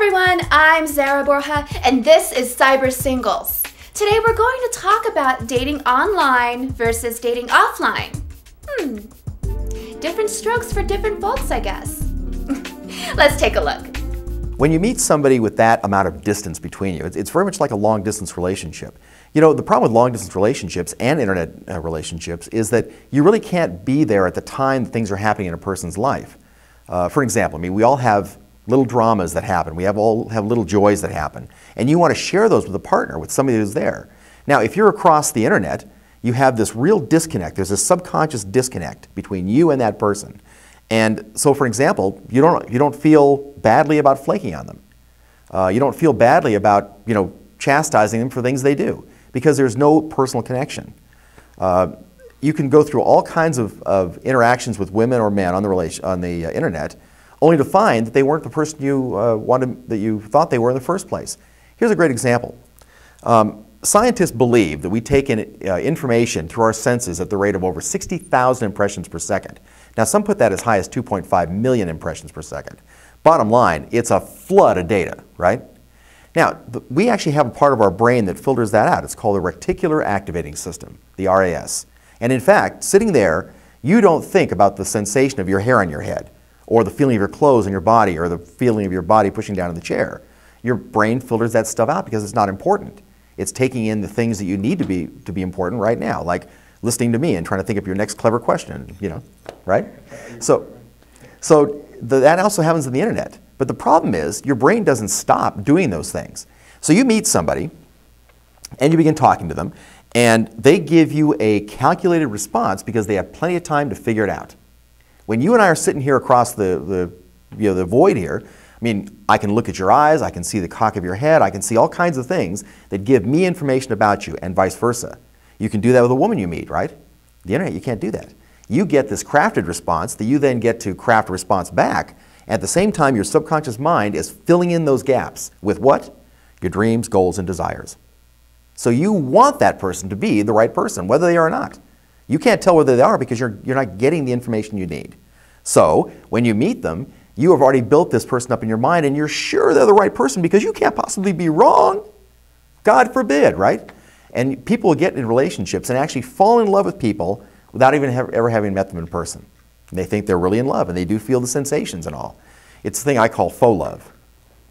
everyone, I'm Zara Borja, and this is Cyber Singles. Today we're going to talk about dating online versus dating offline. Different strokes for different folks, I guess. Let's take a look. When you meet somebody with that amount of distance between you, it's very much like a long-distance relationship. You know, the problem with long-distance relationships and internet relationships is that you really can't be there at the time that things are happening in a person's life. For example, I mean, we all have little dramas that happen. We all have little joys that happen. And you want to share those with a partner, with somebody who's there. Now, if you're across the internet, you have this real disconnect. There's a subconscious disconnect between you and that person. And so, for example, you don't feel badly about flaking on them. You don't feel badly about, chastising them for things they do, because there's no personal connection. You can go through all kinds of interactions with women or men on the internet, only to find that they weren't the person that you thought they were in the first place. Here's a great example. Scientists believe that we take in information through our senses at the rate of over 60,000 impressions per second. Now, some put that as high as 2.5 million impressions per second. Bottom line, it's a flood of data, right? Now, we actually have a part of our brain that filters that out. It's called the reticular activating system, the RAS. And in fact, sitting there, you don't think about the sensation of your hair on your head, or the feeling of your clothes on your body, or the feeling of your body pushing down in the chair. Your brain filters that stuff out because it's not important. It's taking in the things that you need to be important right now, like listening to me and trying to think of your next clever question, right? So that also happens on the internet. But the problem is your brain doesn't stop doing those things. So you meet somebody and you begin talking to them, and they give you a calculated response because they have plenty of time to figure it out. When you and I are sitting here across the void here, I mean, I can look at your eyes, I can see the cock of your head, I can see all kinds of things that give me information about you, and vice versa. You can do that with a woman you meet, right? The internet, you can't do that. You get this crafted response that you then get to craft a response back. At the same time, your subconscious mind is filling in those gaps with what? Your dreams, goals, and desires. So you want that person to be the right person, whether they are or not. You can't tell whether they are because you're not getting the information you need. So when you meet them, you have already built this person up in your mind, and you're sure they're the right person because you can't possibly be wrong. God forbid, right? And people will get in relationships and actually fall in love with people without even ever having met them in person. And they think they're really in love, and they do feel the sensations and all. It's the thing I call faux love.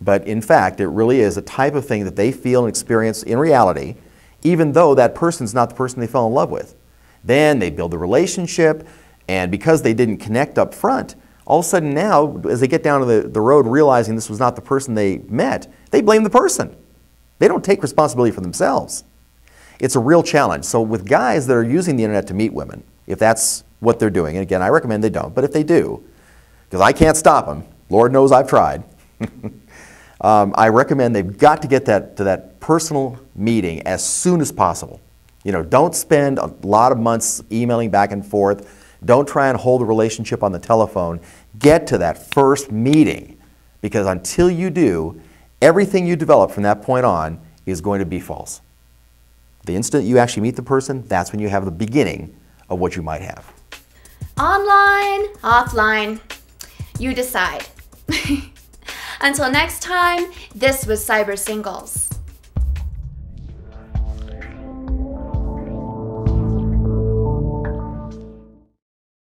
But in fact, it really is a type of thing that they feel and experience in reality, even though that person's not the person they fell in love with. Then they build a relationship, and because they didn't connect up front, all of a sudden now, as they get down to the road realizing this was not the person they met, they blame the person. They don't take responsibility for themselves. It's a real challenge. So with guys that are using the internet to meet women, if that's what they're doing, and again, I recommend they don't, but if they do, because I can't stop them, Lord knows I've tried, I recommend they've got to get to that personal meeting as soon as possible. Don't spend a lot of months emailing back and forth. Don't try and hold a relationship on the telephone. Get to that first meeting, because until you do, everything you develop from that point on is going to be false. The instant you actually meet the person, that's when you have the beginning of what you might have. Online, offline, you decide. Until next time, this was Cyber Singles.